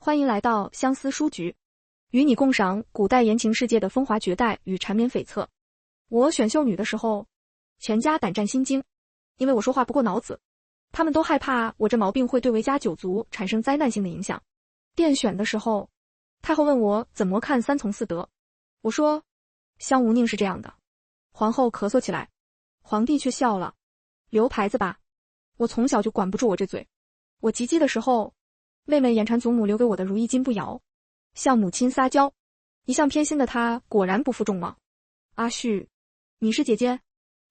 欢迎来到相思书局，与你共赏古代言情世界的风华绝代与缠绵悱恻。我选秀女的时候，全家胆战心惊，因为我说话不过脑子，他们都害怕我这毛病会对韦家九族产生灾难性的影响。殿选的时候，太后问我怎么看三从四德，我说香无宁是这样的。皇后咳嗽起来，皇帝却笑了，留牌子吧，我从小就管不住我这嘴。我及笄的时候，妹妹眼馋祖母留给我的如意金不摇，向母亲撒娇，一向偏心的她果然不负众望。阿旭，你是姐姐，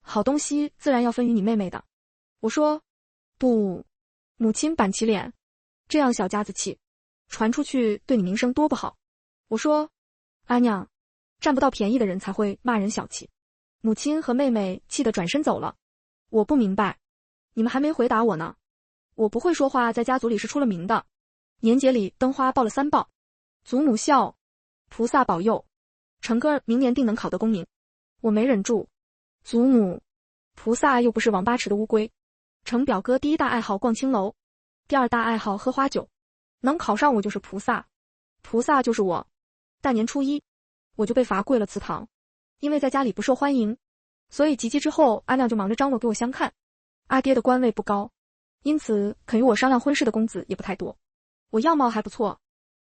好东西自然要分于你妹妹的。我说不，母亲板起脸，这样小家子气，传出去对你名声多不好。我说阿娘，占不到便宜的人才会骂人小气。母亲和妹妹气得转身走了。我不明白，你们还没回答我呢。我不会说话，在家族里是出了名的，年节里灯花爆了3爆，祖母笑，菩萨保佑，成哥儿明年定能考得功名。我没忍住，祖母，菩萨又不是王八池的乌龟。程表哥第一大爱好逛青楼，第二大爱好喝花酒，能考上我就是菩萨，菩萨就是我。大年初一，我就被罚跪了祠堂，因为在家里不受欢迎，所以及笄之后，阿亮就忙着张罗给我相看。阿爹的官位不高，因此肯与我商量婚事的公子也不太多。我样貌还不错，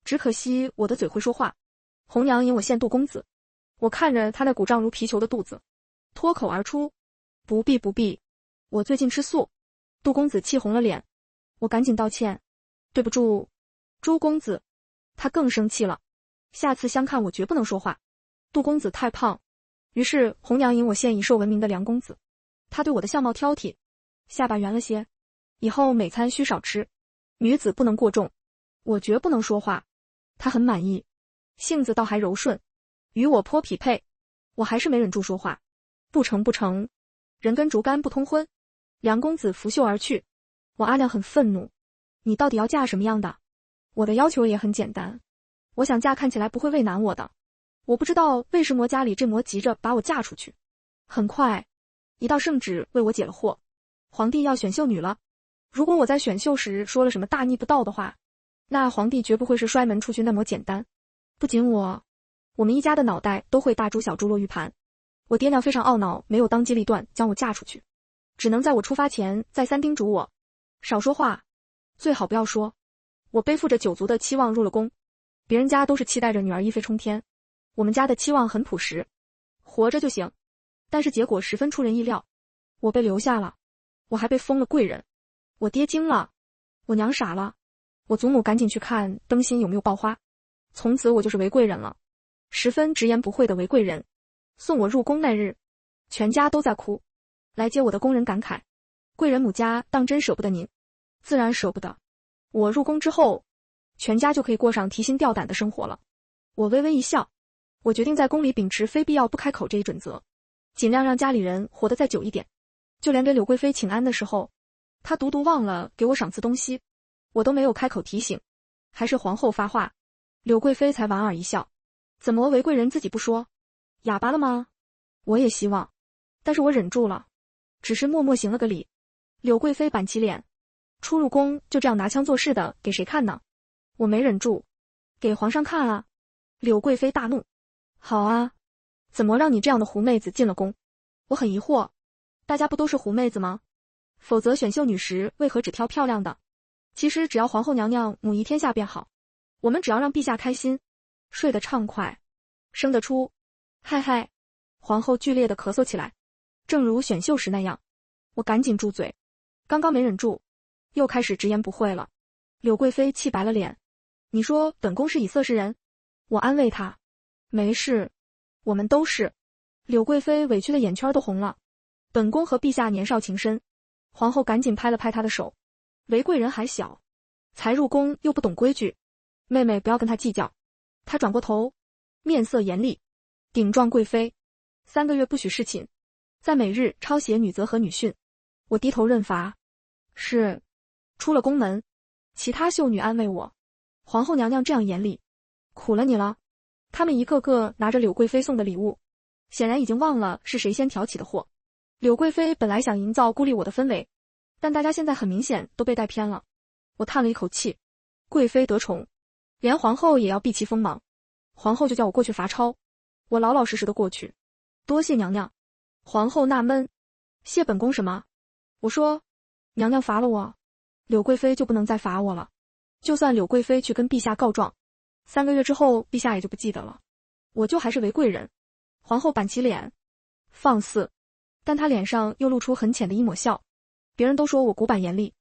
只可惜我的嘴会说话。红娘引我献杜公子，我看着他那鼓胀如皮球的肚子，脱口而出，不必不必，我最近吃素。杜公子气红了脸，我赶紧道歉，对不住，朱公子。他更生气了，下次相看我绝不能说话。杜公子太胖，于是红娘引我献以瘦闻名的梁公子，他对我的相貌挑剔，下巴圆了些，以后每餐需少吃，女子不能过重。我绝不能说话，他很满意，性子倒还柔顺，与我颇匹配。我还是没忍住说话，不成不成，人跟竹竿不通婚。梁公子拂袖而去，我阿亮很愤怒，你到底要嫁什么样的？我的要求也很简单，我想嫁看起来不会为难我的。我不知道为什么家里这么急着把我嫁出去。很快，一道圣旨为我解了惑，皇帝要选秀女了。如果我在选秀时说了什么大逆不道的话，那皇帝绝不会是摔门出去那么简单。不仅我们一家的脑袋都会大猪小猪落玉盘。我爹娘非常懊恼，没有当机立断将我嫁出去，只能在我出发前再三叮嘱我，少说话，最好不要说。我背负着9族的期望入了宫，别人家都是期待着女儿一飞冲天，我们家的期望很朴实，活着就行。但是结果十分出人意料，我被留下了，我还被封了贵人。我爹惊了，我娘傻了，我祖母赶紧去看灯芯有没有爆花。从此我就是韦贵人了，十分直言不讳的韦贵人。送我入宫那日，全家都在哭，来接我的工人感慨，贵人母家当真舍不得您。自然舍不得，我入宫之后，全家就可以过上提心吊胆的生活了。我微微一笑，我决定在宫里秉持非必要不开口这一准则，尽量让家里人活得再久一点。就连给柳贵妃请安的时候，她独独忘了给我赏赐东西，我都没有开口提醒，还是皇后发话，柳贵妃才莞尔一笑。怎么韦贵人自己不说？哑巴了吗？我也希望，但是我忍住了，只是默默行了个礼。柳贵妃板起脸，出入宫就这样拿腔作势的给谁看呢？我没忍住，给皇上看啊。柳贵妃大怒，好啊，怎么让你这样的狐妹子进了宫？我很疑惑，大家不都是狐妹子吗？否则选秀女时为何只挑漂亮的？其实只要皇后娘娘母仪天下便好，我们只要让陛下开心，睡得畅快，生得出。嗨嗨，皇后剧烈的咳嗽起来，正如选秀时那样。我赶紧住嘴，刚刚没忍住，又开始直言不讳了。柳贵妃气白了脸，你说本宫是以色侍人？我安慰她，没事，我们都是。柳贵妃委屈的眼圈都红了，本宫和陛下年少情深。皇后赶紧拍了拍她的手，韦贵人还小，才入宫又不懂规矩，妹妹不要跟她计较。她转过头，面色严厉，顶撞贵妃，3个月不许侍寝，在每日抄写女则和女训。我低头认罚。是。出了宫门，其他秀女安慰我，皇后娘娘这样严厉，苦了你了。他们一个个拿着柳贵妃送的礼物，显然已经忘了是谁先挑起的祸。柳贵妃本来想营造孤立我的氛围，但大家现在很明显都被带偏了。我叹了一口气，贵妃得宠，连皇后也要避其锋芒。皇后就叫我过去罚抄，我老老实实的过去。多谢娘娘。皇后纳闷，谢本宫什么？我说，娘娘罚了我，柳贵妃就不能再罚我了。就算柳贵妃去跟陛下告状，3个月之后陛下也就不记得了，我就还是为贵人。皇后板起脸，放肆，但她脸上又露出很浅的一抹笑。别人都说我古板严厉，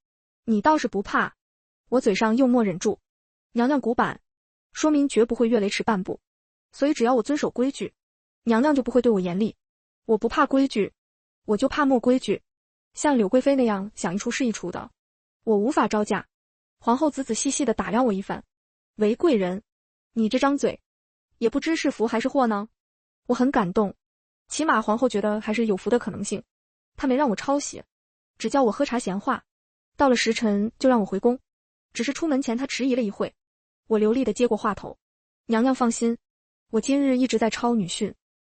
你倒是不怕。我嘴上又默忍住，娘娘古板，说明绝不会越雷池半步，所以只要我遵守规矩，娘娘就不会对我严厉。我不怕规矩，我就怕没规矩。像柳贵妃那样想一出是一出的，我无法招架。皇后仔仔细细地打量我一番，为贵人，你这张嘴，也不知是福还是祸呢？我很感动，起码皇后觉得还是有福的可能性。她没让我抄写，只叫我喝茶闲话，到了时辰就让我回宫。只是出门前她迟疑了一会，我流利地接过话头，娘娘放心，我今日一直在抄女训，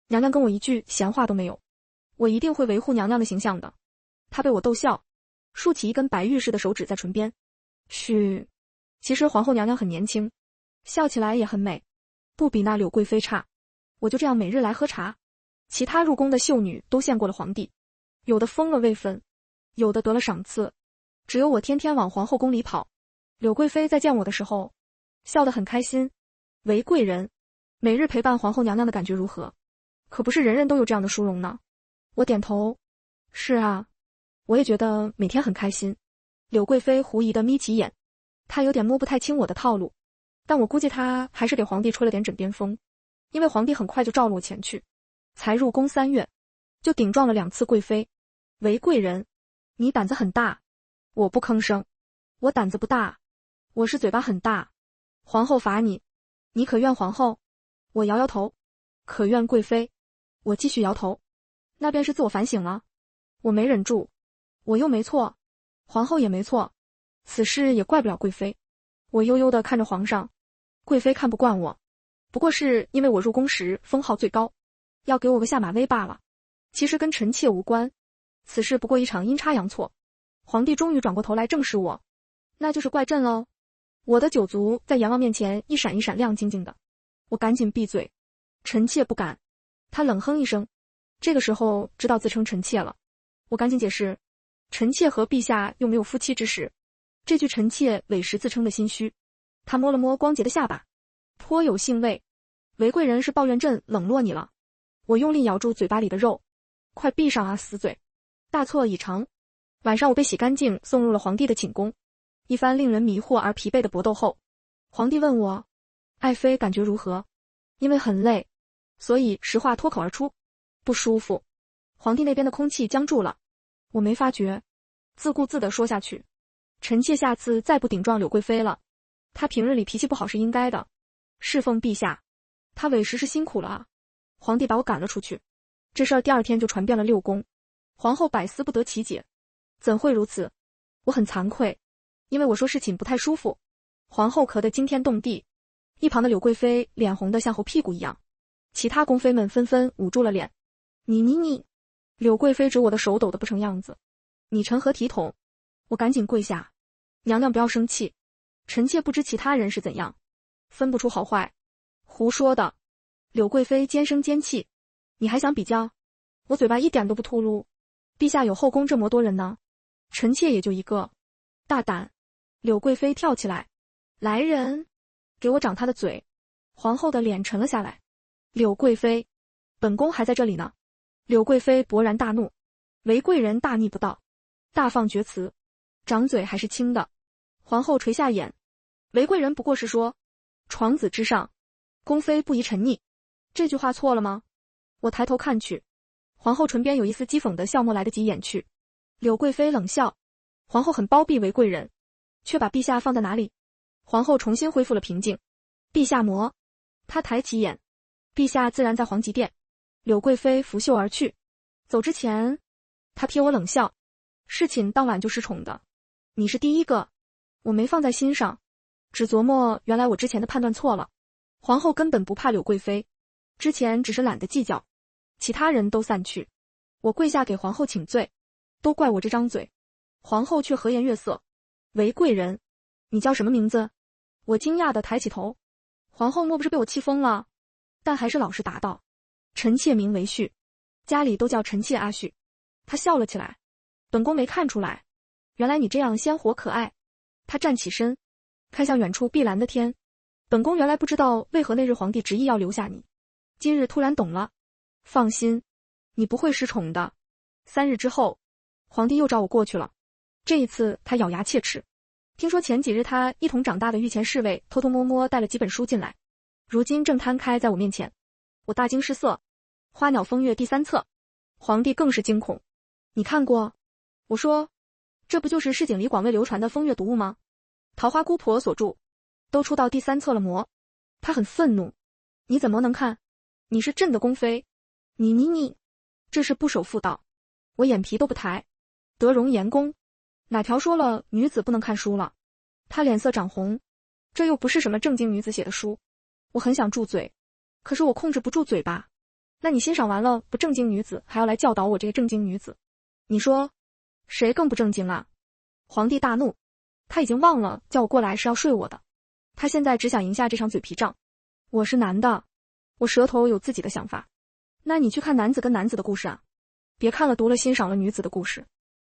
娘娘跟我一句闲话都没有，我一定会维护娘娘的形象的。她被我逗笑，竖起一根白玉似的手指在唇边。嘘，其实皇后娘娘很年轻，笑起来也很美，不比那柳贵妃差。我就这样每日来喝茶，其他入宫的秀女都见过了皇帝，有的封了位分，有的得了赏赐，只有我天天往皇后宫里跑。柳贵妃在见我的时候，笑得很开心。为贵人，每日陪伴皇后娘娘的感觉如何？可不是人人都有这样的殊荣呢。我点头，是啊，我也觉得每天很开心。柳贵妃狐疑地眯起眼，她有点摸不太清我的套路，但我估计她还是给皇帝吹了点枕边风，因为皇帝很快就召了我前去。才入宫3月，就顶撞了2次贵妃。为贵人，你胆子很大。我不吭声，我胆子不大，我是嘴巴很大。皇后罚你，你可怨皇后？我摇摇头。可怨贵妃？我继续摇头。那便是自我反省了。我没忍住，我又没错，皇后也没错，此事也怪不了贵妃。我悠悠地看着皇上，贵妃看不惯我，不过是因为我入宫时封号最高，要给我个下马威罢了，其实跟臣妾无关。此事不过一场阴差阳错，皇帝终于转过头来正视我，那就是怪朕喽。我的九族在阎王面前一闪一闪亮晶晶的，我赶紧闭嘴，臣妾不敢。他冷哼一声，这个时候知道自称臣妾了。我赶紧解释，臣妾和陛下又没有夫妻之实，这句臣妾委实自称的心虚。他摸了摸光洁的下巴，颇有兴味。为贵人是抱怨朕冷落你了。我用力咬住嘴巴里的肉，快闭上啊，死嘴！大错已成。晚上我被洗干净，送入了皇帝的寝宫。一番令人迷惑而疲惫的搏斗后，皇帝问我，爱妃感觉如何？因为很累，所以实话脱口而出，不舒服。皇帝那边的空气僵住了，我没发觉，自顾自地说下去，臣妾下次再不顶撞柳贵妃了。她平日里脾气不好是应该的，侍奉陛下，她委实是辛苦了啊。皇帝把我赶了出去，这事儿第2天就传遍了6宫，皇后百思不得其解，怎会如此？我很惭愧，因为我说侍寝不太舒服，皇后咳得惊天动地，一旁的柳贵妃脸红得像猴屁股一样，其他宫妃们纷纷捂住了脸。你，柳贵妃指我的手抖得不成样子，你成何体统？我赶紧跪下，娘娘不要生气，臣妾不知其他人是怎样，分不出好坏。胡说的。柳贵妃尖声尖气，你还想比较？我嘴巴一点都不秃噜，陛下有后宫这么多人呢，臣妾也就一个。大胆！柳贵妃跳起来，来人，给我掌她的嘴！皇后的脸沉了下来。柳贵妃，本宫还在这里呢。柳贵妃勃然大怒，为贵人大逆不道，大放厥词，掌嘴还是轻的。皇后垂下眼，为贵人不过是说，床子之上，宫妃不宜沉溺，这句话错了吗？我抬头看去，皇后唇边有一丝讥讽的笑沫来得及掩去。柳贵妃冷笑，皇后很包庇为贵人，却把陛下放在哪里？皇后重新恢复了平静。陛下魔。她抬起眼，陛下自然在皇极殿。柳贵妃拂袖而去，走之前，她瞥我冷笑，侍寝当晚就失宠的，你是第一个。我没放在心上，只琢磨原来我之前的判断错了。皇后根本不怕柳贵妃，之前只是懒得计较。其他人都散去，我跪下给皇后请罪，都怪我这张嘴。皇后却和颜悦色，为贵人，你叫什么名字？我惊讶地抬起头，皇后莫不是被我气疯了？但还是老实答道：臣妾名为旭，家里都叫臣妾阿旭。她笑了起来，本宫没看出来，原来你这样鲜活可爱。她站起身，看向远处碧蓝的天，本宫原来不知道为何那日皇帝执意要留下你，今日突然懂了。放心，你不会失宠的。3日之后，皇帝又找我过去了，这一次他咬牙切齿。听说前几日他一同长大的御前侍卫偷偷摸摸带了几本书进来，如今正摊开在我面前。我大惊失色，《花鸟风月》第3册。皇帝更是惊恐。你看过？我说，这不就是市井里广为流传的风月读物吗？桃花姑婆所著，都出到第3册了魔。他很愤怒，你怎么能看？你是朕的宫妃，你，这是不守妇道。我眼皮都不抬，得容颜公，哪条说了女子不能看书了？他脸色涨红，这又不是什么正经女子写的书。我很想住嘴，可是我控制不住嘴巴。那你欣赏完了不正经女子，还要来教导我这个正经女子，你说谁更不正经啊？皇帝大怒，他已经忘了叫我过来是要睡我的，他现在只想赢下这场嘴皮仗。我是男的，我舌头有自己的想法。那你去看男子跟男子的故事啊，别看了读了欣赏了女子的故事，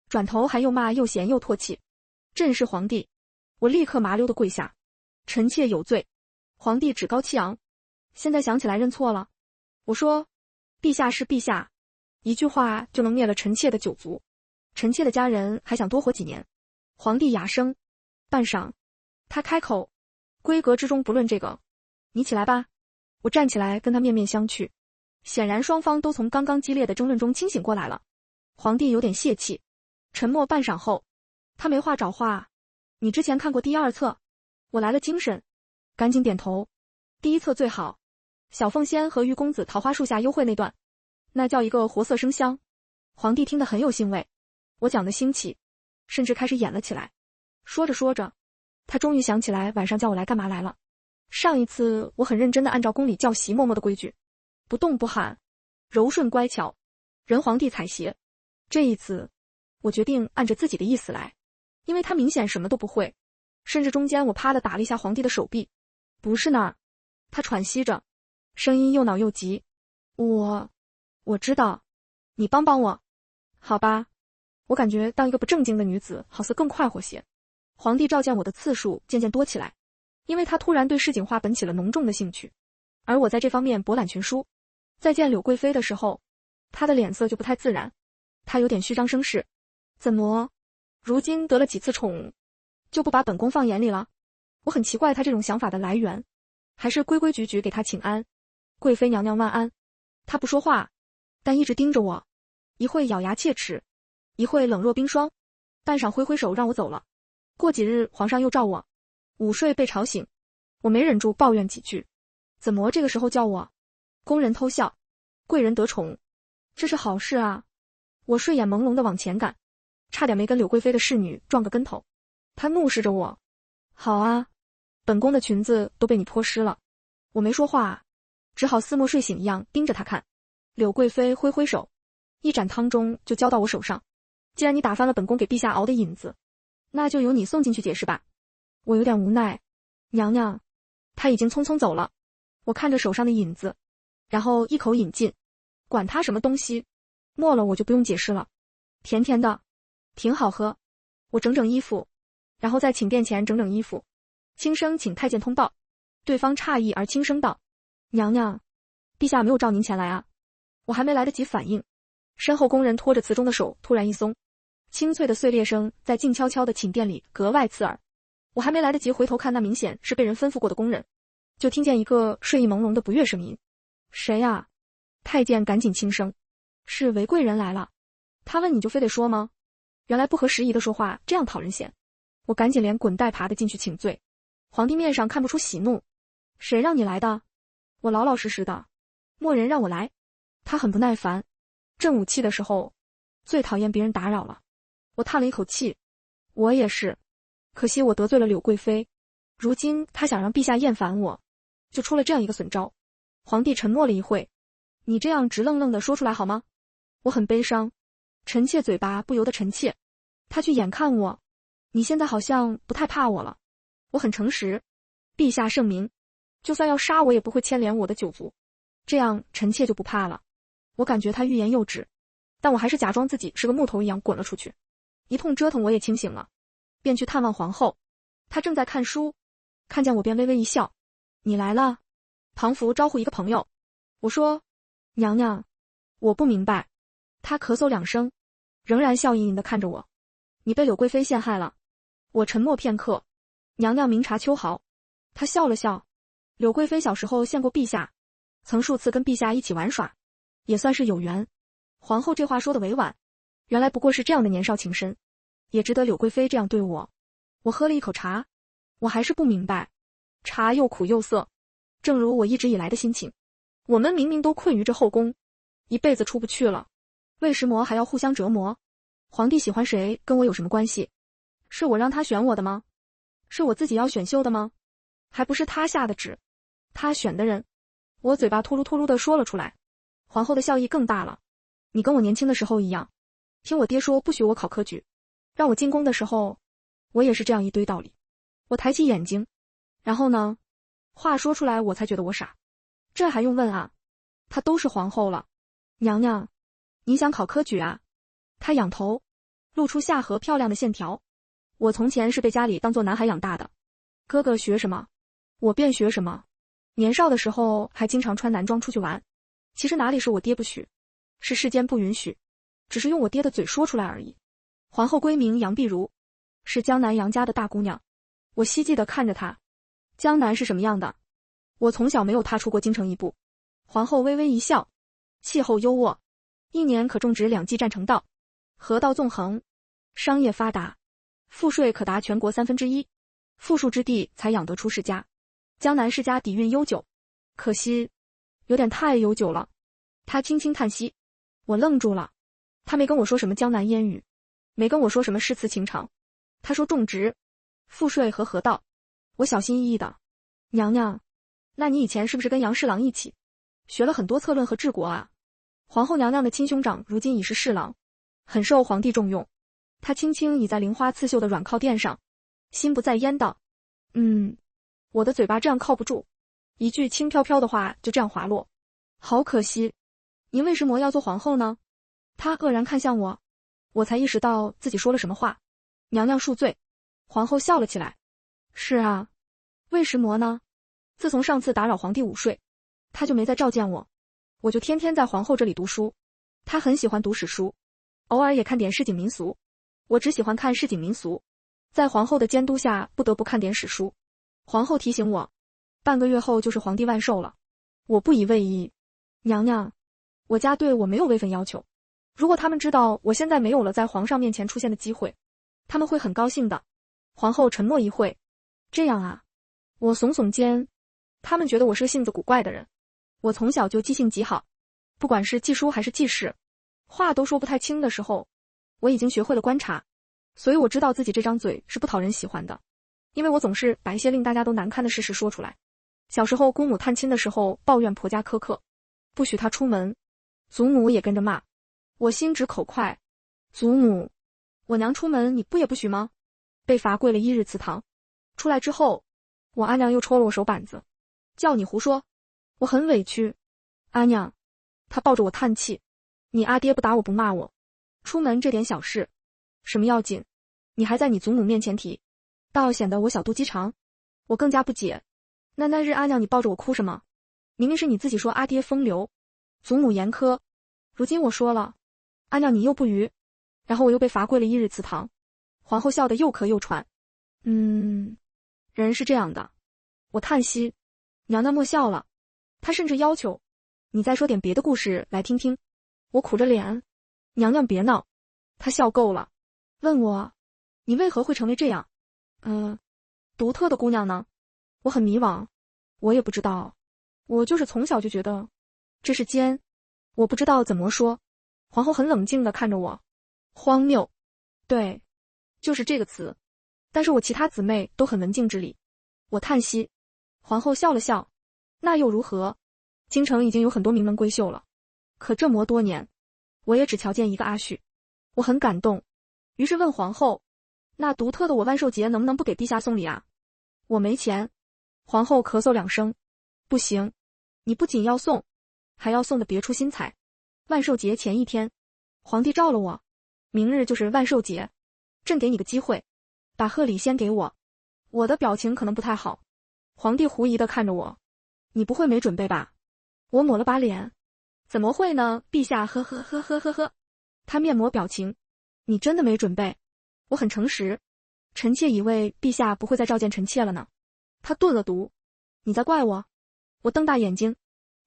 转头还又骂又嫌又唾弃。朕是皇帝，我立刻麻溜的跪下，臣妾有罪。皇帝趾高气扬，现在想起来认错了。我说，陛下是陛下，一句话就能灭了臣妾的9族，臣妾的家人还想多活几年。皇帝哑声，半晌，他开口，规格之中不论这个，你起来吧。我站起来跟他面面相觑，显然双方都从刚刚激烈的争论中清醒过来了。皇帝有点泄气，沉默半晌后，他没话找话。你之前看过第2册？我来了精神，赶紧点头。第1册最好，小凤仙和玉公子桃花树下幽会那段，那叫一个活色生香。皇帝听得很有兴味，我讲的兴起，甚至开始演了起来。说着说着，他终于想起来晚上叫我来干嘛来了。上一次我很认真地按照宫里教习嬷嬷的规矩，不动不喊，柔顺乖巧，人皇帝采撷。这一次我决定按着自己的意思来，因为他明显什么都不会，甚至中间我啪地打了一下皇帝的手臂。不是那儿。他喘息着，声音又恼又急。我知道，你帮帮我。好吧，我感觉当一个不正经的女子好似更快活些。皇帝召见我的次数渐渐多起来，因为他突然对市井话本起了浓重的兴趣，而我在这方面博览群书。再见柳贵妃的时候，他的脸色就不太自然，他有点虚张声势。怎么，如今得了几次宠，就不把本宫放眼里了？我很奇怪他这种想法的来源，还是规规矩矩给他请安，贵妃娘娘万安。他不说话，但一直盯着我，一会咬牙切齿，一会冷若冰霜，半晌挥挥手让我走了。过几日皇上又召我，午睡被吵醒，我没忍住抱怨几句，怎么这个时候叫我？宫人偷笑，贵人得宠，这是好事啊。我睡眼朦胧地往前赶，差点没跟柳贵妃的侍女撞个跟头。她怒视着我，好啊，本宫的裙子都被你泼湿了。我没说话，只好似没睡醒一样盯着她看。柳贵妃挥挥手，一盏汤盅就浇到我手上。既然你打翻了本宫给陛下熬的引子，那就由你送进去解释吧。我有点无奈，娘娘，她已经匆匆走了。我看着手上的引子，然后一口饮尽，管他什么东西，没了我就不用解释了。甜甜的，挺好喝。我整整衣服，然后在寝殿前整整衣服，轻声请太监通报。对方诧异而轻声道：娘娘，陛下没有召您前来啊。我还没来得及反应，身后宫人拖着词中的手突然一松，清脆的碎裂声在静悄悄的寝殿里格外刺耳。我还没来得及回头看那明显是被人吩咐过的宫人，就听见一个睡意朦胧的不悦声音：谁呀？太监赶紧轻声：是韦贵人来了。他问你就非得说吗？原来不合时宜的说话这样讨人嫌。我赶紧连滚带爬的进去请罪。皇帝面上看不出喜怒。谁让你来的？我老老实实的，默人让我来。他很不耐烦，正武气的时候最讨厌别人打扰了。我叹了一口气，我也是，可惜我得罪了柳贵妃，如今他想让陛下厌烦我，就出了这样一个损招。皇帝沉默了一会，你这样直愣愣的说出来好吗？我很悲伤，臣妾嘴巴不由得臣妾。他去眼看我，你现在好像不太怕我了。我很诚实，陛下圣明，就算要杀我也不会牵连我的九族，这样臣妾就不怕了。我感觉他欲言又止，但我还是假装自己是个木头一样滚了出去。一通折腾我也清醒了，便去探望皇后。她正在看书，看见我便微微一笑。你来了？庞福招呼一个朋友。我说，娘娘，我不明白。她咳嗽2声，仍然笑盈盈地看着我。你被柳贵妃陷害了。我沉默片刻。娘娘明察秋毫。她笑了笑。柳贵妃小时候见过陛下，曾数次跟陛下一起玩耍，也算是有缘。皇后这话说得委婉，原来不过是这样的年少情深，也值得柳贵妃这样对我。我喝了一口茶，我还是不明白，茶又苦又涩，正如我一直以来的心情。我们明明都困于这后宫，一辈子出不去了，为什么还要互相折磨？皇帝喜欢谁跟我有什么关系？是我让他选我的吗？是我自己要选秀的吗？还不是他下的旨，他选的人。我嘴巴秃噜秃噜地说了出来。皇后的笑意更大了。你跟我年轻的时候一样，听我爹说不许我考科举，让我进宫的时候，我也是这样一堆道理。我抬起眼睛，然后呢？话说出来我才觉得我傻。这还用问啊？她都是皇后了。娘娘，你想考科举啊？她仰头，露出下颌漂亮的线条。我从前是被家里当作男孩养大的，哥哥学什么，我便学什么。年少的时候还经常穿男装出去玩，其实哪里是我爹不许，是世间不允许，只是用我爹的嘴说出来而已。皇后闺名杨碧如，是江南杨家的大姑娘。我希冀地看着她。江南是什么样的？我从小没有踏出过京城一步。皇后微微一笑。气候优渥，1年可种植2季占城稻，河道纵横，商业发达，赋税可达全国1/3，富庶之地才养得出世家。江南世家底蕴悠久，可惜有点太悠久了。他轻轻叹息。我愣住了。他没跟我说什么江南烟雨，没跟我说什么诗词情长，他说种植、赋税和河道。我小心翼翼的，娘娘，那你以前是不是跟杨侍郎一起学了很多策论和治国啊？皇后娘娘的亲兄长如今已是侍郎，很受皇帝重用。他轻轻倚在菱花刺绣的软靠垫上，心不在焉道：我的嘴巴这样靠不住，一句轻飘飘的话就这样滑落。好可惜。您为什么要做皇后呢？他愕然看向我，我才意识到自己说了什么话。娘娘恕罪。皇后笑了起来。是啊，为什么呢？自从上次打扰皇帝午睡，他就没再召见我，我就天天在皇后这里读书。他很喜欢读史书，偶尔也看点市井民俗。我只喜欢看市井民俗，在皇后的监督下不得不看点史书。皇后提醒我，半个月后就是皇帝万寿了。我不以为意。娘娘，我家对我没有位分要求，如果他们知道我现在没有了在皇上面前出现的机会，他们会很高兴的。皇后沉默一会。这样啊？我耸耸肩。他们觉得我是个性子古怪的人。我从小就记性极好，不管是记书还是记事，话都说不太清的时候，我已经学会了观察，所以我知道自己这张嘴是不讨人喜欢的，因为我总是把一些令大家都难堪的事实说出来。小时候姑母探亲的时候抱怨婆家苛刻，不许她出门，祖母也跟着骂。我心直口快，祖母，我娘出门你不也不许吗？被罚跪了1日祠堂。出来之后，我阿娘又戳了我手板子，叫你胡说。我很委屈。阿娘，她抱着我叹气，你阿爹不打我不骂我，出门这点小事，什么要紧？你还在你祖母面前提，倒显得我小肚鸡肠。我更加不解，那日阿娘你抱着我哭什么？明明是你自己说阿爹风流，祖母严苛，如今我说了，阿娘你又不语，然后我又被罚跪了1日祠堂。皇后笑得又咳又喘。人是这样的。我叹息。娘娘莫笑了。她甚至要求，你再说点别的故事来听听。我苦着脸，娘娘别闹。她笑够了，问我，你为何会成为这样？独特的姑娘呢？我很迷惘，我也不知道，我就是从小就觉得这是奸，我不知道怎么说。皇后很冷静地看着我，荒谬，对，就是这个词。但是我其他姊妹都很文静之理。我叹息。皇后笑了笑，那又如何？京城已经有很多名门闺秀了，可这么多年，我也只瞧见一个阿旭。我很感动，于是问皇后，那独特的我万寿节能不能不给陛下送礼啊？我没钱。皇后咳嗽2声，不行，你不仅要送，还要送的别出心裁。万寿节前一天，皇帝召了我，明日就是万寿节，朕给你个机会，把贺礼先给我。我的表情可能不太好，皇帝狐疑地看着我，你不会没准备吧？我抹了把脸，怎么会呢，陛下，呵呵呵呵呵呵。他面膜表情，你真的没准备？我很诚实，臣妾以为陛下不会再召见臣妾了呢。他顿了读，你在怪我？我瞪大眼睛，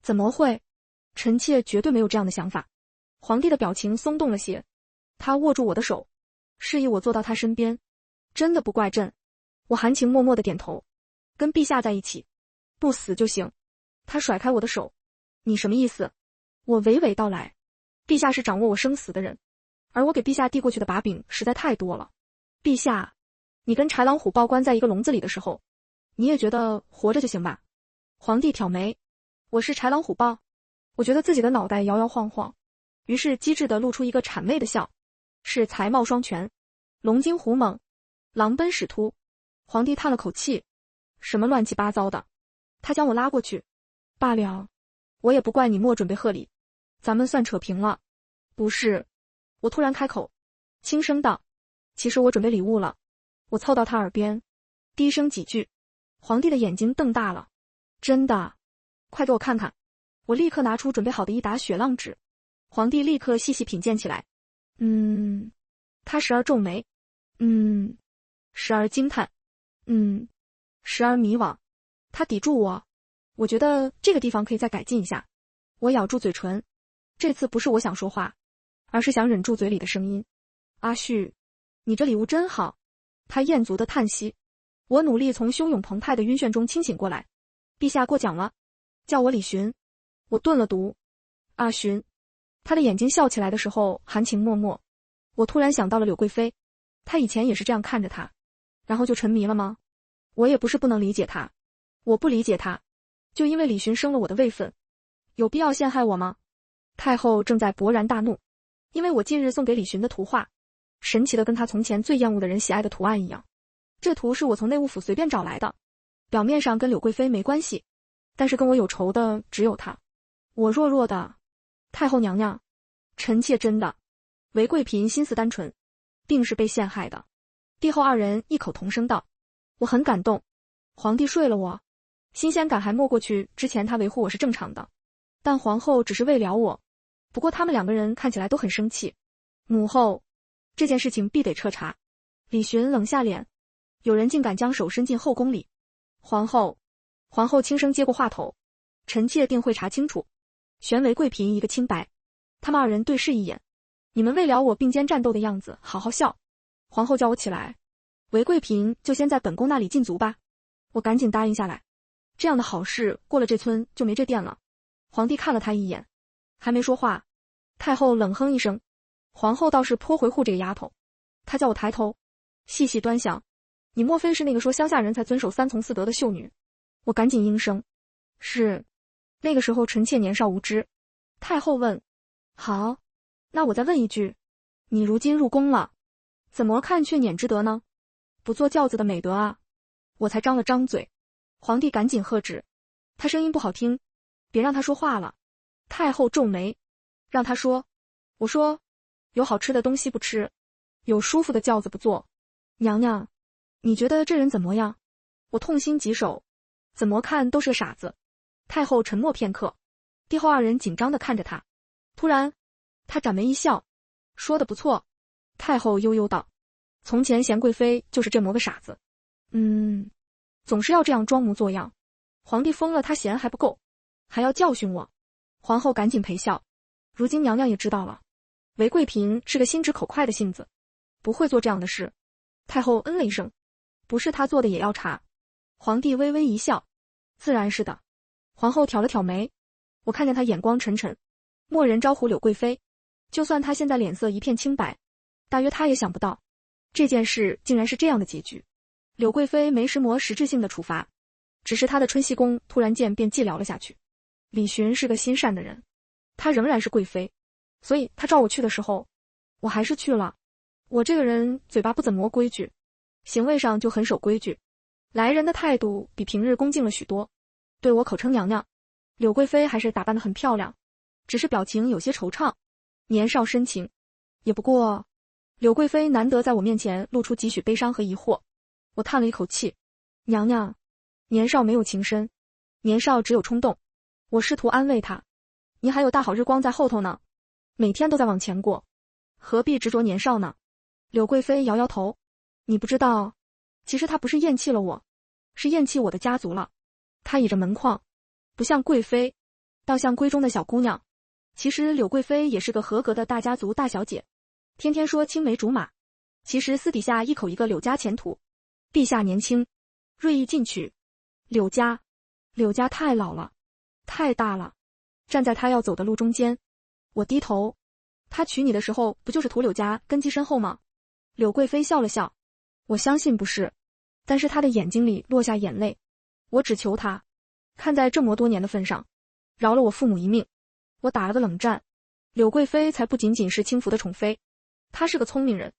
怎么会？臣妾绝对没有这样的想法。皇帝的表情松动了些，他握住我的手，示意我坐到他身边。真的不怪朕。我含情脉脉地点头，跟陛下在一起，不死就行。他甩开我的手，你什么意思？我娓娓道来，陛下是掌握我生死的人，而我给陛下递过去的把柄实在太多了。陛下，你跟豺狼虎豹关在一个笼子里的时候，你也觉得活着就行吧？皇帝挑眉，我是豺狼虎豹？我觉得自己的脑袋摇摇晃晃，于是机智地露出一个谄媚的笑，是才貌双全，龙精虎猛，狼奔屎突。皇帝叹了口气，什么乱七八糟的。他将我拉过去，罢了，我也不怪你莫准备贺礼，咱们算扯平了。不是，我突然开口，轻声道，其实我准备礼物了。我凑到他耳边，低声几句。皇帝的眼睛瞪大了，真的？快给我看看。我立刻拿出准备好的一沓雪浪纸，皇帝立刻细细品鉴起来。他时而皱眉，时而惊叹，时而迷惘。他抵住我觉得这个地方可以再改进一下。我咬住嘴唇，这次不是我想说话，而是想忍住嘴里的声音。阿旭，你这礼物真好。他厌足的叹息。我努力从汹涌澎湃的晕眩中清醒过来。陛下过奖了，叫我李寻。我顿了读，阿寻。他的眼睛笑起来的时候含情脉脉。我突然想到了柳贵妃，她以前也是这样看着他，然后就沉迷了吗？我也不是不能理解他，我不理解他，就因为李寻生了我的位分，有必要陷害我吗？太后正在勃然大怒，因为我近日送给李寻的图画，神奇的跟他从前最厌恶的人喜爱的图案一样。这图是我从内务府随便找来的，表面上跟柳贵妃没关系，但是跟我有仇的只有他。我弱弱的，太后娘娘，臣妾真的，韦贵嫔心思单纯，定是被陷害的。帝后二人异口同声道，我很感动。皇帝睡了我，新鲜感还没过去之前他维护我是正常的，但皇后只是为了我。不过他们2个人看起来都很生气。母后，这件事情必得彻查。李寻冷下脸，有人竟敢将手伸进后宫里。皇后轻声接过话头，臣妾定会查清楚，悬韦贵嫔一个清白。他们2人对视一眼，你们为了我并肩战斗的样子好好笑。皇后叫我起来，韦贵嫔就先在本宫那里禁足吧。我赶紧答应下来，这样的好事过了这村就没这店了。皇帝看了他一眼，还没说话，太后冷哼一声，皇后倒是颇回护这个丫头。她叫我抬头，细细端详，你莫非是那个说乡下人才遵守3从4德的秀女？我赶紧应声，是。那个时候臣妾年少无知。太后问，好，那我再问一句，你如今入宫了，怎么看却撵之德呢？不坐轿子的美德啊。我才张了张嘴，皇帝赶紧喝止，他声音不好听，别让他说话了。太后皱眉，让他说。我说，有好吃的东西不吃，有舒服的轿子不坐。娘娘，你觉得这人怎么样？我痛心疾首，怎么看都是个傻子。太后沉默片刻，帝后2人紧张地看着他。突然，他展眉一笑，说得不错。太后悠悠道，从前贤贵妃就是这么个傻子。总是要这样装模作样。皇帝疯了，他嫌还不够，还要教训我。皇后赶紧陪笑，如今娘娘也知道了，韦贵嫔是个心直口快的性子，不会做这样的事。太后嗯了一声，不是她做的也要查。皇帝微微一笑，自然是的。皇后挑了挑眉，我看见她眼光沉沉。蓦人招呼柳贵妃，就算她现在脸色一片清白，大约她也想不到，这件事竟然是这样的结局。柳贵妃没什么实质性的处罚，只是她的春熙宫突然间便寂寥了下去。李寻是个心善的人，她仍然是贵妃，所以她召我去的时候，我还是去了。我这个人嘴巴不怎么规矩，行为上就很守规矩，来人的态度比平日恭敬了许多，对我口称娘娘。柳贵妃还是打扮得很漂亮，只是表情有些惆怅，年少深情。也不过，柳贵妃难得在我面前露出几许悲伤和疑惑。我叹了一口气，娘娘，年少没有情深，年少只有冲动。我试图安慰她，您还有大好日光在后头呢，每天都在往前过，何必执着年少呢？柳贵妃摇摇头，你不知道，其实她不是厌弃了我，是厌弃我的家族了。她倚着门框，不像贵妃，倒像闺中的小姑娘。其实柳贵妃也是个合格的大家族大小姐，天天说青梅竹马，其实私底下一口一个柳家前途。陛下年轻，锐意进取，柳家太老了，太大了，站在他要走的路中间。我低头，他娶你的时候不就是图柳家根基深厚吗？柳贵妃笑了笑，我相信不是，但是他的眼睛里落下眼泪。我只求他，看在这么多年的份上，饶了我父母一命。我打了个冷战，柳贵妃才不仅仅是轻浮的宠妃，她是个聪明人，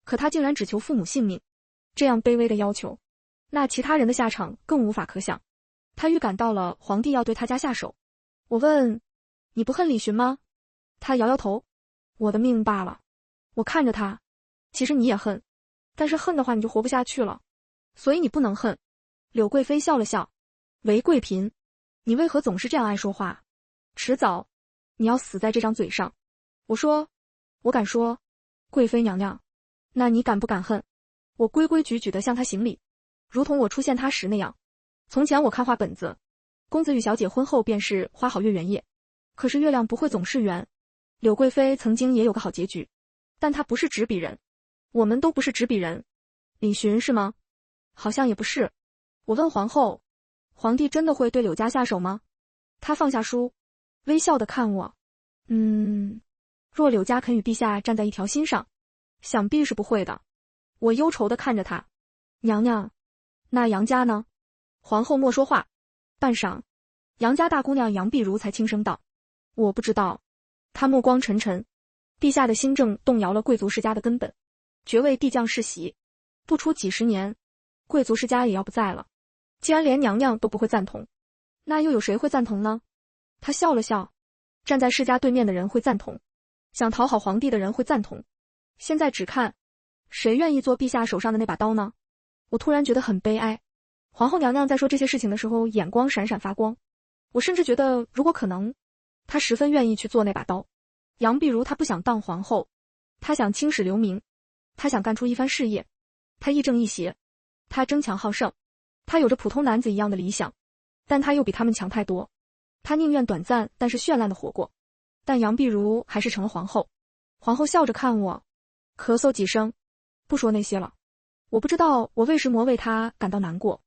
可她竟然只求父母性命，这样卑微的要求，那其他人的下场更无法可想。她预感到了皇帝要对她家下手。我问，你不恨李寻吗？她摇摇头，我的命罢了。我看着她，其实你也恨，但是恨的话你就活不下去了，所以你不能恨。柳贵妃笑了笑，韦贵嫔，你为何总是这样爱说话？迟早你要死在这张嘴上。我说，我敢说。贵妃娘娘，那你敢不敢恨？我规规矩矩地向她行礼，如同我出现她时那样。从前我看画本子，公子与小姐婚后便是花好月圆夜，可是月亮不会总是圆。柳贵妃曾经也有个好结局，但她不是执笔人，我们都不是执笔人。李寻是吗？好像也不是。我问皇后，皇帝真的会对柳家下手吗？她放下书，微笑地看我。若柳家肯与陛下站在一条心上，想必是不会的。我忧愁地看着她。娘娘，那杨家呢？皇后莫说话，半晌，杨家大姑娘杨碧如才轻声道，我不知道。她目光沉沉，陛下的新政动摇了贵族世家的根本，爵位递降世袭，不出几十年，贵族世家也要不在了。既然连娘娘都不会赞同，那又有谁会赞同呢？她笑了笑，站在世家对面的人会赞同，想讨好皇帝的人会赞同，现在只看谁愿意做陛下手上的那把刀呢？我突然觉得很悲哀。皇后娘娘在说这些事情的时候眼光闪闪发光，我甚至觉得如果可能，她十分愿意去做那把刀。杨碧如她不想当皇后，她想青史留名，她想干出一番事业，她亦正亦邪，她争强好胜，她有着普通男子一样的理想，但她又比他们强太多。她宁愿短暂但是绚烂的活过，但杨碧如还是成了皇后。皇后笑着看我，咳嗽几声，不说那些了。我不知道我为什么为她感到难过。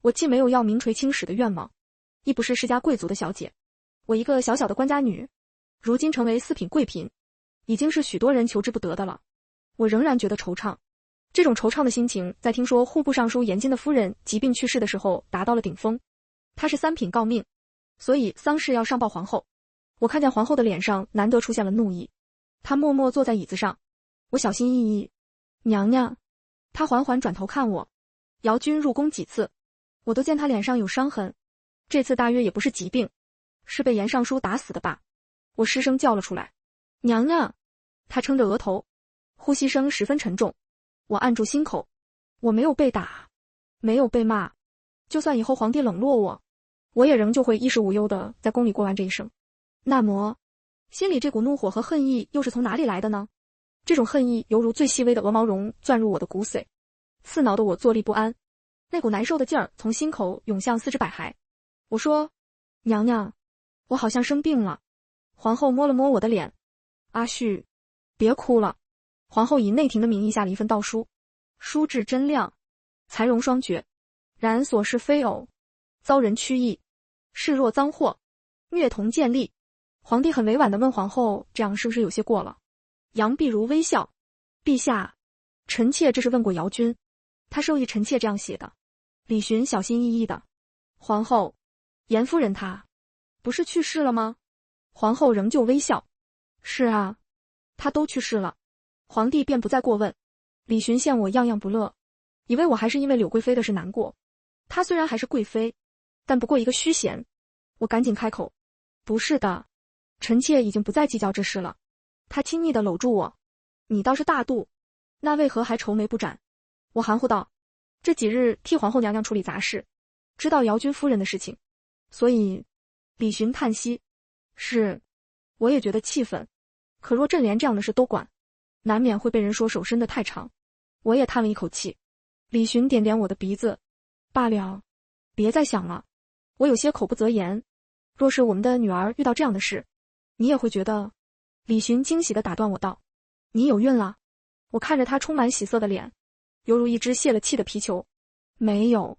我既没有要名垂青史的愿望，亦不是世家贵族的小姐，我一个小小的官家女，如今成为四品贵嫔，已经是许多人求之不得的了。我仍然觉得惆怅，这种惆怅的心情在听说户部尚书严金的夫人疾病去世的时候达到了顶峰。她是三品诰命，所以丧事要上报皇后。我看见皇后的脸上难得出现了怒意，她默默坐在椅子上。我小心翼翼，娘娘。她缓缓转头看我，姚君入宫几次，我都见她脸上有伤痕，这次大约也不是疾病，是被严尚书打死的吧。我失声叫了出来，娘娘。她撑着额头，呼吸声十分沉重。我按住心口，我没有被打，没有被骂，就算以后皇帝冷落我，我也仍旧会衣食无忧的在宫里过完这一生。那么，心里这股怒火和恨意又是从哪里来的呢？这种恨意犹如最细微的鹅毛绒钻入我的骨髓，刺挠得我坐立不安。那股难受的劲儿从心口涌向四肢百骸。我说，娘娘，我好像生病了。皇后摸了摸我的脸，阿旭，别哭了。皇后以内廷的名义下了一份诏书，书质真亮，才容双绝，然所事非偶，遭人曲意，视若赃货，虐童见利。皇帝很委婉地问皇后，这样是不是有些过了？杨碧如微笑，陛下，臣妾这是问过姚君，他授意臣妾这样写的。李寻小心翼翼的，皇后，严夫人她不是去世了吗？皇后仍旧微笑，是啊，她都去世了。皇帝便不再过问。李寻见我样样不乐，以为我还是因为柳贵妃的事难过，她虽然还是贵妃，但不过一个虚衔。我赶紧开口，不是的，臣妾已经不再计较这事了。她亲昵地搂住我，你倒是大度，那为何还愁眉不展？我含糊道，这几日替皇后娘娘处理杂事，知道姚君夫人的事情，所以……李寻叹息，是，我也觉得气愤，可若朕连这样的事都管，难免会被人说手伸得太长。我也叹了一口气。李寻点点我的鼻子，罢了，别再想了，我有些口不择言。若是我们的女儿遇到这样的事，你也会觉得……李寻惊喜地打断我道，你有孕了？我看着他充满喜色的脸，犹如一只泄了气的皮球。没有。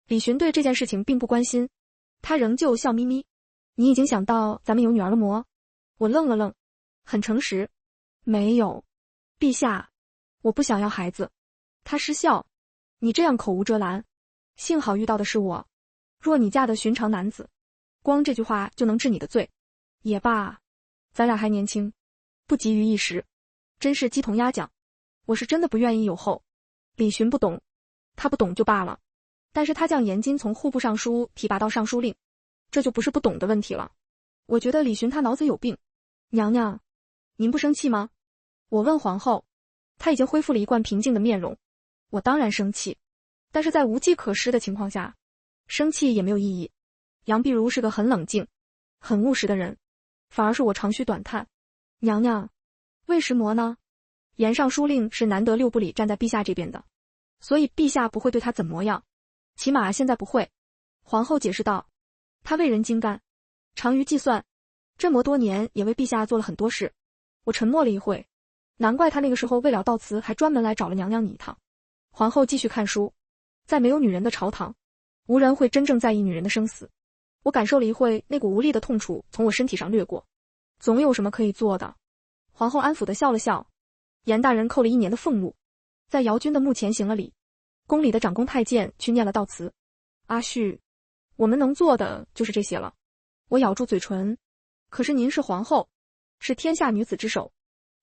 李寻对这件事情并不关心，他仍旧笑眯眯。你已经想到咱们有女儿了么？我愣了愣，很诚实，没有。陛下，我不想要孩子。他失笑，你这样口无遮拦，幸好遇到的是我。若你嫁的寻常男子，光这句话就能治你的罪。也罢，咱俩还年轻，不急于一时，真是鸡同鸭讲。我是真的不愿意有后。李寻不懂，他不懂就罢了，但是他将严金从户部尚书提拔到尚书令，这就不是不懂的问题了。我觉得李寻他脑子有病。娘娘，您不生气吗？我问皇后。她已经恢复了一贯平静的面容。我当然生气，但是在无计可施的情况下，生气也没有意义。杨碧如是个很冷静、很务实的人，反而是我长吁短叹。娘娘，为什么呢？严尚书令是难得6部里站在陛下这边的，所以陛下不会对他怎么样，起码现在不会。皇后解释道，他为人精干，长于计算，这么多年也为陛下做了很多事。我沉默了一会，难怪他那个时候为了悼词还专门来找了娘娘你一趟。皇后继续看书，在没有女人的朝堂，无人会真正在意女人的生死。我感受了一会那股无力的痛楚从我身体上掠过，总有什么可以做的。皇后安抚地笑了笑，严大人扣了1年的俸禄，在姚君的墓前行了礼，宫里的长宫太监去念了悼词。阿旭，我们能做的就是这些了。我咬住嘴唇，可是您是皇后，是天下女子之首，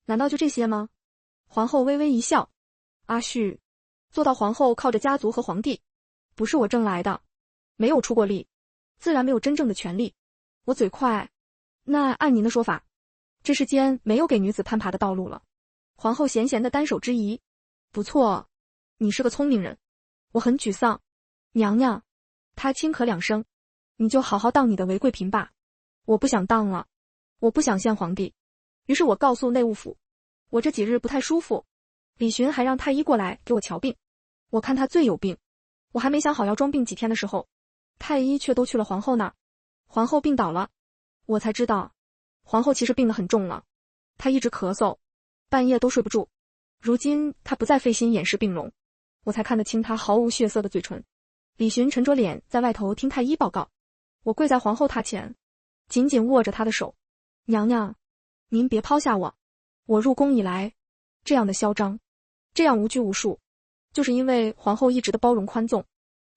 难道就这些吗？皇后微微一笑，阿旭，做到皇后靠着家族和皇帝，不是我挣来的，没有出过力，自然没有真正的权利。我嘴快，那按您的说法，这世间没有给女子攀爬的道路了。皇后闲闲的单手之移，不错，你是个聪明人。我很沮丧。娘娘，她轻咳2声，你就好好当你的韦贵嫔吧。我不想当了，我不想见皇帝。于是我告诉内务府，我这几日不太舒服。李寻还让太医过来给我瞧病，我看他最有病。我还没想好要装病几天的时候，太医却都去了皇后那儿。皇后病倒了，我才知道，皇后其实病得很重了。她一直咳嗽，半夜都睡不住。如今她不再费心掩饰病容，我才看得清她毫无血色的嘴唇。李寻沉着脸在外头听太医报告。我跪在皇后榻前，紧紧握着她的手。娘娘，您别抛下我。我入宫以来，这样的嚣张，这样无拘无束，就是因为皇后一直的包容宽纵。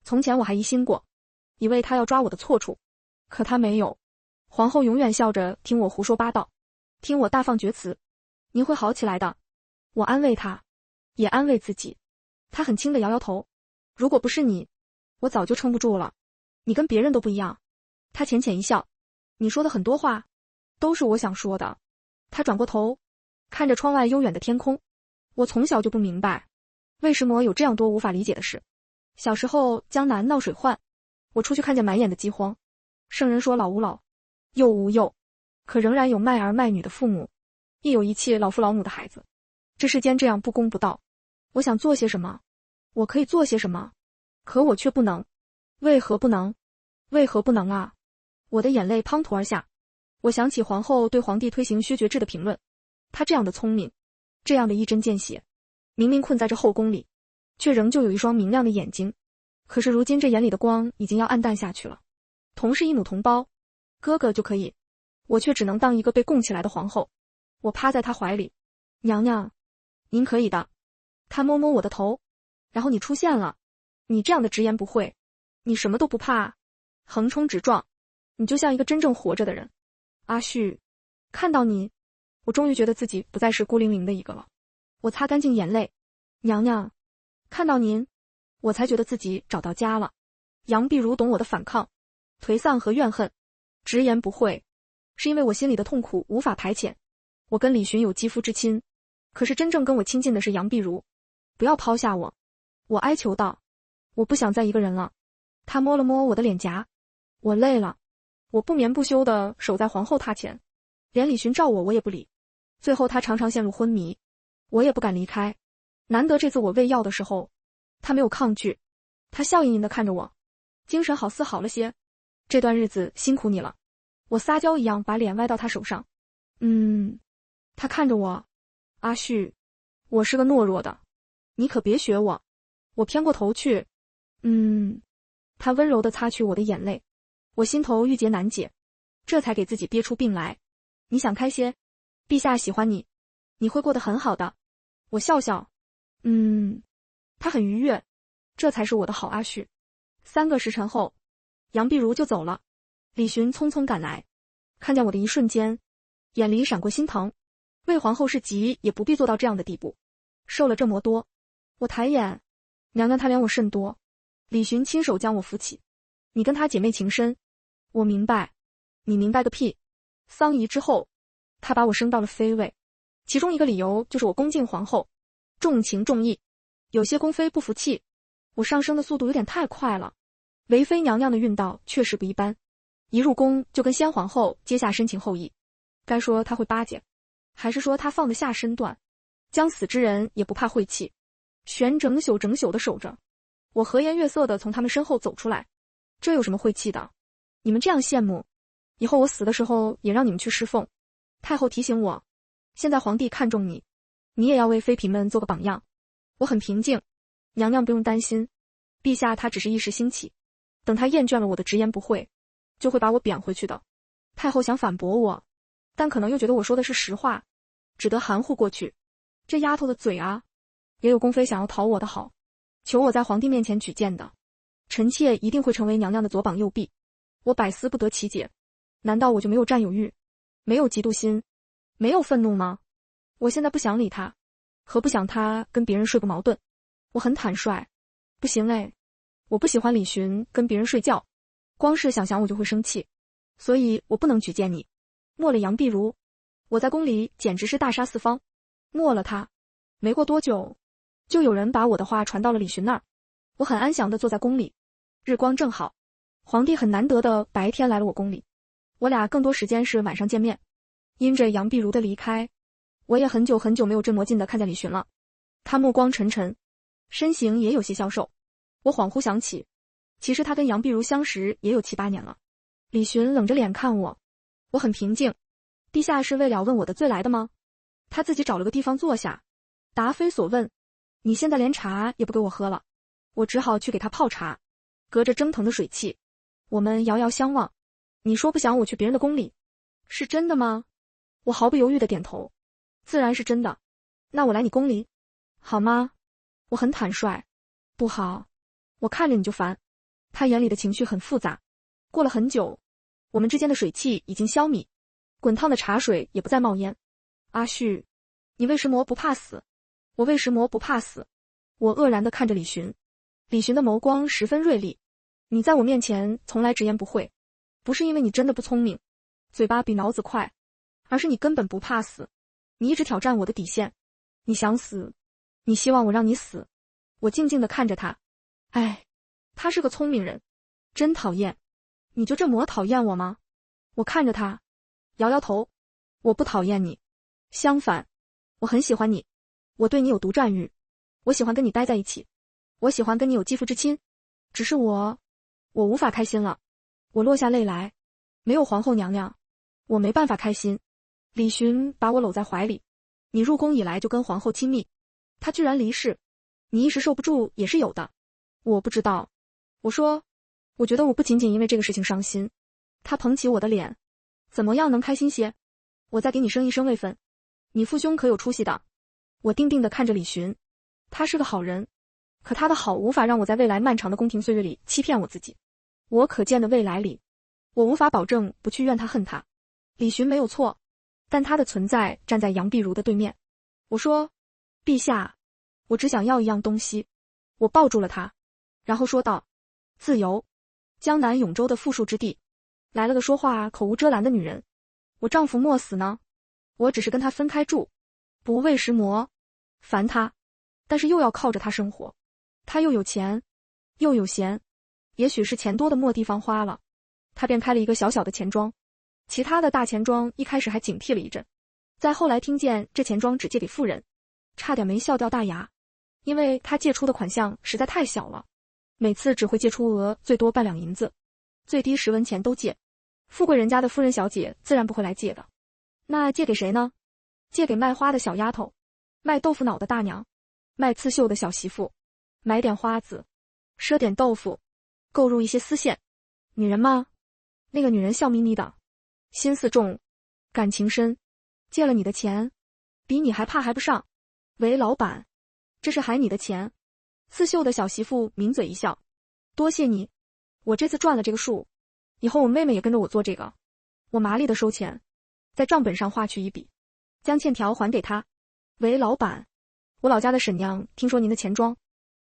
从前我还疑心过，以为她要抓我的错处，可她没有。皇后永远笑着听我胡说八道，听我大放厥词。您会好起来的。我安慰她，也安慰自己。她很轻地摇摇头，如果不是你，我早就撑不住了。你跟别人都不一样。她浅浅一笑，你说的很多话，都是我想说的。她转过头，看着窗外悠远的天空。我从小就不明白，为什么有这样多无法理解的事。小时候江南闹水患，我出去看见满眼的饥荒。圣人说老吾老，幼吾幼，可仍然有卖儿卖女的父母，亦有遗弃老父老母的孩子。这世间这样不公不道，我想做些什么，我可以做些什么，可我却不能。为何不能？为何不能啊？我的眼泪滂沱而下。我想起皇后对皇帝推行削爵制的评论，她这样的聪明，这样的一针见血，明明困在这后宫里，却仍旧有一双明亮的眼睛。可是如今这眼里的光已经要暗淡下去了。同是一母同胞，哥哥就可以，我却只能当一个被供起来的皇后。我趴在他怀里，娘娘，您可以的。他摸摸我的头，然后你出现了。你这样的直言不讳，你什么都不怕，横冲直撞，你就像一个真正活着的人。阿旭，看到你，我终于觉得自己不再是孤零零的一个了。我擦干净眼泪，娘娘，看到您，我才觉得自己找到家了。杨碧如懂我的反抗、颓丧和怨恨，直言不讳，是因为我心里的痛苦无法排遣。我跟李寻有肌肤之亲，可是真正跟我亲近的是杨碧如，不要抛下我。我哀求道，我不想再一个人了。他摸了摸我的脸颊，我累了。我不眠不休地守在皇后榻前，连李寻照我也不理。最后他常常陷入昏迷，我也不敢离开。难得这次我喂药的时候，他没有抗拒，他笑盈盈地看着我，精神好似好了些。这段日子辛苦你了。我撒娇一样把脸歪到他手上。他看着我，阿旭，我是个懦弱的，你可别学我。我偏过头去，他温柔地擦去我的眼泪。我心头郁结难解，这才给自己憋出病来。你想开些，陛下喜欢你，你会过得很好的。我笑笑，他很愉悦，这才是我的好阿旭。3个时辰后，杨碧如就走了。李寻匆匆赶来，看见我的一瞬间，眼里闪过心疼。为皇后是急，也不必做到这样的地步，受了这么多。我抬眼，娘娘她怜我甚多。李寻亲手将我扶起，你跟她姐妹情深。我明白，你明白个屁。丧仪之后，他把我升到了妃位，其中一个理由就是我恭敬皇后，重情重义。有些宫妃不服气，我上升的速度有点太快了。韦妃娘娘的运道确实不一般，一入宫就跟先皇后结下深情厚谊。该说她会巴结，还是说她放得下身段？将死之人也不怕晦气，悬整宿的守着。我和颜悦色地从他们身后走出来，这有什么晦气的？你们这样羡慕，以后我死的时候也让你们去侍奉。太后提醒我，现在皇帝看重你，你也要为妃嫔们做个榜样。我很平静，娘娘不用担心，陛下他只是一时兴起，等他厌倦了我的直言不讳，就会把我贬回去的。太后想反驳我，但可能又觉得我说的是实话，只得含糊过去。这丫头的嘴啊，也有宫妃想要讨我的好，求我在皇帝面前举荐的。臣妾一定会成为娘娘的左膀右臂。我百思不得其解，难道我就没有占有欲，没有嫉妒心，没有愤怒吗？我现在不想理他，和不想他跟别人睡不矛盾。我很坦率，不行我不喜欢李寻跟别人睡觉，光是想我就会生气，所以我不能举荐你。没了杨碧如，我在宫里简直是大杀四方。没了他，没过多久，就有人把我的话传到了李寻那儿。我很安详地坐在宫里，日光正好，皇帝很难得的白天来了我宫里，我俩更多时间是晚上见面。因着杨碧如的离开，我也很久没有这么近的看见李寻了。他目光沉沉，身形也有些消瘦。我恍惚想起，其实他跟杨碧如相识也有7、8年了。李寻冷着脸看我，我很平静。陛下是为了问我的罪来的吗？他自己找了个地方坐下，答非所问。你现在连茶也不给我喝了。我只好去给他泡茶，隔着蒸腾的水汽，我们遥遥相望。你说不想我去别人的宫里，是真的吗？我毫不犹豫地点头，自然是真的。那我来你宫里，好吗？我很坦率。不好，我看着你就烦。他眼里的情绪很复杂。过了很久，我们之间的水汽已经消弭，滚烫的茶水也不再冒烟。阿旭，你为什么不怕死？我为什么不怕死？我愕然地看着李寻，李寻的眸光十分锐利。你在我面前从来直言不讳，不是因为你真的不聪明，嘴巴比脑子快，而是你根本不怕死。你一直挑战我的底线，你想死，你希望我让你死。我静静地看着他，他是个聪明人，真讨厌。你就这么讨厌我吗？我看着他，摇摇头。我不讨厌你，相反，我很喜欢你。我对你有独占欲，我喜欢跟你待在一起，我喜欢跟你有肌肤之亲。只是我无法开心了。我落下泪来，没有皇后娘娘，我没办法开心。李寻把我搂在怀里，你入宫以来就跟皇后亲密，她居然离世，你一时受不住也是有的。我不知道。我说，我觉得我不仅仅因为这个事情伤心。他捧起我的脸，怎么样能开心些？我再给你升一升位分，你父兄可有出息的。我定定地看着李寻，他是个好人，可他的好无法让我在未来漫长的宫廷岁月里欺骗我自己。我可见的未来里，我无法保证不去怨他恨他。李寻没有错，但他的存在站在杨碧如的对面。我说，陛下，我只想要一样东西。我抱住了他，然后说道，自由。江南永州的富庶之地，来了个说话口无遮拦的女人。我丈夫莫死呢，我只是跟他分开住，不喂食魔，烦他，但是又要靠着他生活。他又有钱，又有闲，也许是钱多的没地方花了，他便开了一个小小的钱庄。其他的大钱庄一开始还警惕了一阵，再后来听见这钱庄只借给富人，差点没笑掉大牙，因为他借出的款项实在太小了，每次只会借出额最多半两银子，最低10文钱都借。富贵人家的夫人小姐自然不会来借的，那借给谁呢？借给卖花的小丫头，卖豆腐脑的大娘，卖刺绣的小媳妇，买点花子，赊点豆腐，购入一些丝线。女人吗？那个女人笑眯眯的，心思重，感情深，借了你的钱，比你还怕还不上。喂，老板，这是还你的钱。刺绣的小媳妇抿嘴一笑，多谢你，我这次赚了这个数，以后我妹妹也跟着我做这个，我麻利的收钱，在账本上划去一笔，将欠条还给他。喂，老板，我老家的婶娘听说您的钱庄，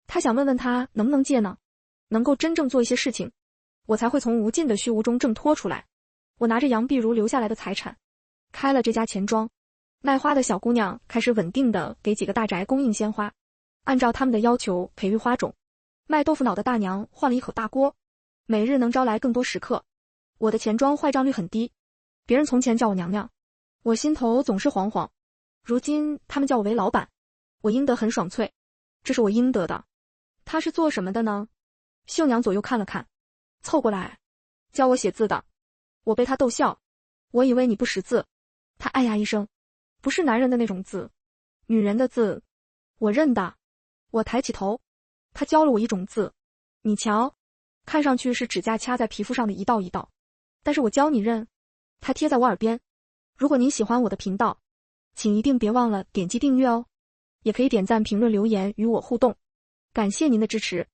她想问问她能不能借呢？能够真正做一些事情，我才会从无尽的虚无中挣脱出来。我拿着杨碧如留下来的财产，开了这家钱庄。卖花的小姑娘开始稳定的给几个大宅供应鲜花，按照他们的要求培育花种。卖豆腐脑的大娘换了一口大锅，每日能招来更多食客。我的钱庄坏账率很低，别人从前叫我娘娘，我心头总是惶惶，如今他们叫我为老板，我应得很爽脆，这是我应得的。他是做什么的呢？秀娘左右看了看，凑过来教我写字的。我被他逗笑，我以为你不识字。他哎呀一声，不是男人的那种字，女人的字，我认的。我抬起头，他教了我一种字，你瞧，看上去是指甲掐在皮肤上的一道一道，但是我教你认。他贴在我耳边，如果您喜欢我的频道，请一定别忘了点击订阅哦，也可以点赞、评论、留言与我互动，感谢您的支持。